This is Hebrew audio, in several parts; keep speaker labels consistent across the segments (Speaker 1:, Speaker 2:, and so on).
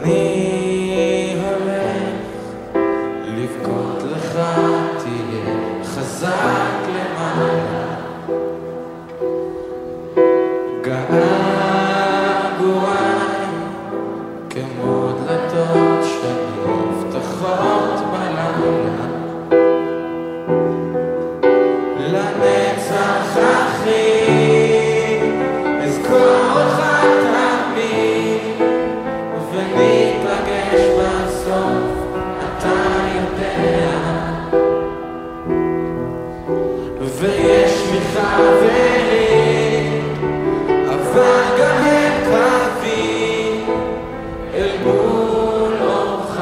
Speaker 1: אני הולך לבכות לך, תהיה חזק למעלה. געגועי כמו דלתות שנפתחות בלילה, לנצח אחי אזכור אותך תמיד, וניפגש בסוף, אתה יודע. ויש לי חברים, אבל גם הם קרבים אל מול אורך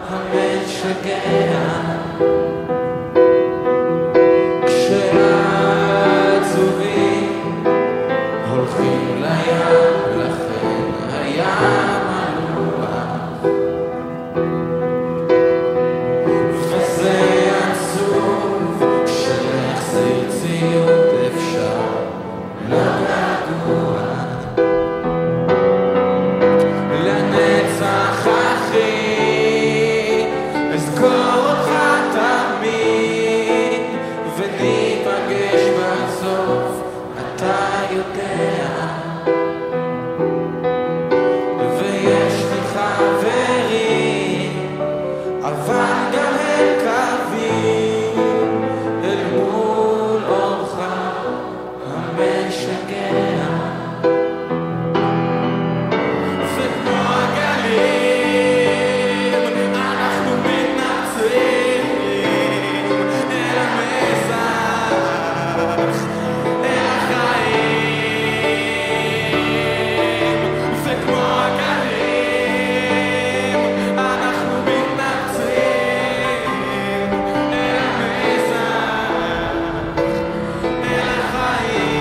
Speaker 1: המשגע. כשעצובים הולכים לים, לכן הים מלוח, וזה עצוב כשלהחזיר ציוד אפשר לא געגוע. לנצח אחי אזכור אותך תמיד, וניפגש בסוף, אתה יודע. ויש לי חברים, אבל גם הם קרבים אל מול אורך המשגע. וכמו הגלים אנחנו מתנצלים אל המזח, אל החיים. וכמו הגלים אנחנו מתנצלים אל המזח, אל החיים.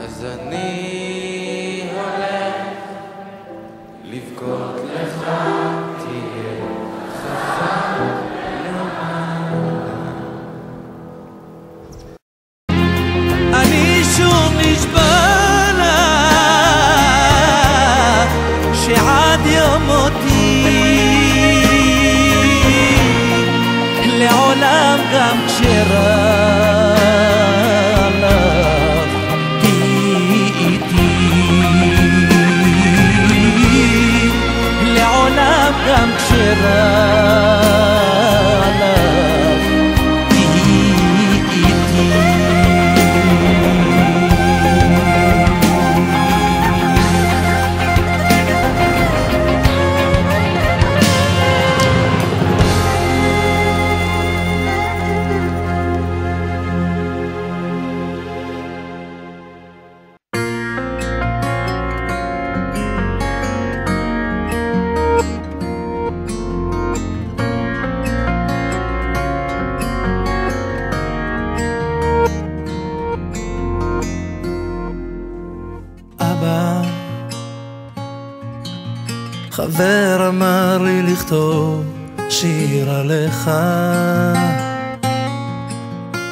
Speaker 1: אז אני הולך לבכות לך, תהיה חזק למעלה.
Speaker 2: אני שוב נשבע לך שעד יום מותי לעולם גם כשרע לך תהיי איתי, לעולם גם כשרע לך תהיי איתי. אבא, חבר אמר לי לכתוב שיר עליך,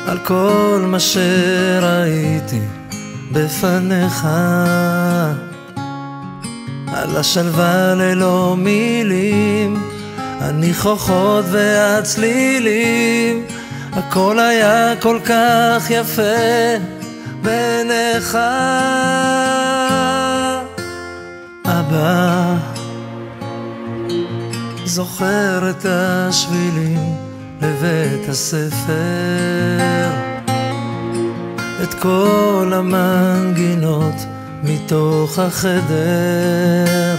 Speaker 2: על כל מה שראיתי בפניך, על השלווה ללא מילים, הניחוחות והצלילים, הכל היה כל כך יפה בעיניך. אבא, זוכר את השבילים לבית הספר, את כל המנגינות מתוך החדר,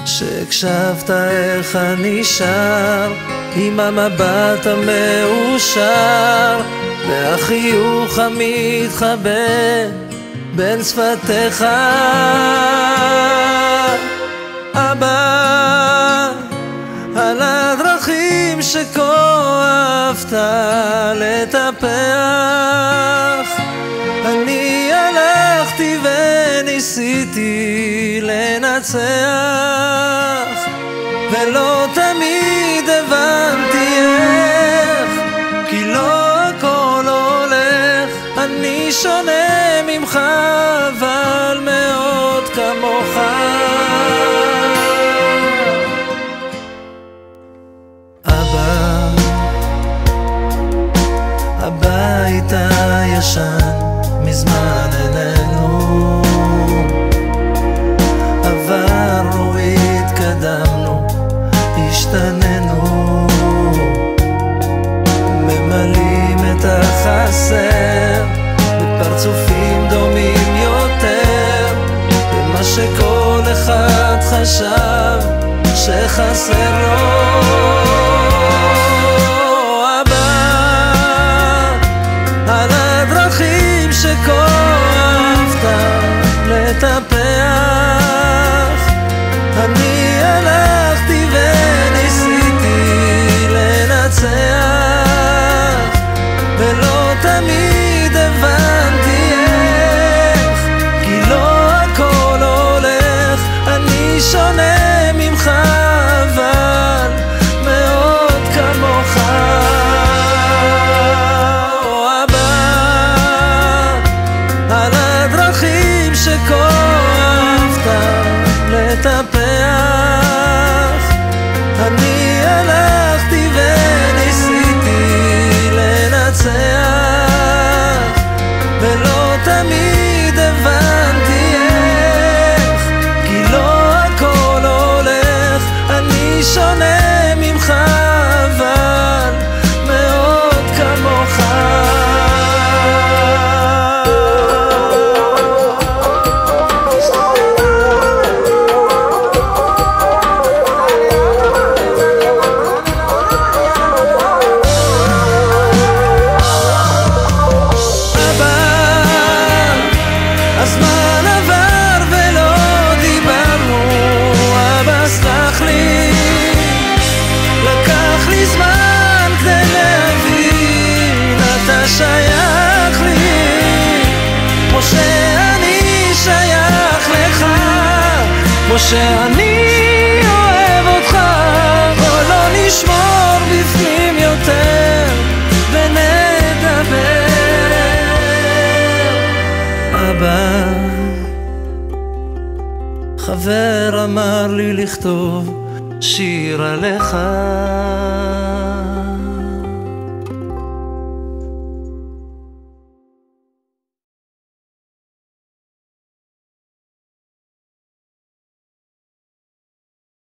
Speaker 2: שהקשבת איך אני שר עם המבט המאושר והחיוך המתחבא בין שפתיך. אבא, על הדרכים שכה אהבת לטפח, אני הלכתי וניסיתי לנצח, ולא תמיד הבנתי איך, כי לא הכל הולך אני שונה ממך, אבל מאוד כמוך. אבא, הבית הישן מזמן איננו, עברנו, התקדמנו, השתננו, ממלאים את החסר בפרצופים דומים יותר במה שכל אחד חשב שחסר לו. על הדרכים שכה אהבת לטפח, אני הלכתי וניסיתי לנצח, ולא תמיד הבנתי איך, כי לא הכל הולך, אני שונה ממך, אבל מאוד כמוך. שכה אהבת לטפח, אני הלכתי וניסיתי לנצח, ולא תמיד הבנתי איך, כי לא הכל הולך, אני שונה ממך, אבל מאוד כמוך. הזמן עבר ולא דיברנו, אבא סלח לי, לקח לי זמן כדי להבין, אתה שייך לי, כמו שאני שייך לך, כמו שאני אוהב אותך. בוא לא נשמור בפנים יותר ונדבר. אבא, חבר אמר לי לכתוב שיר עליך,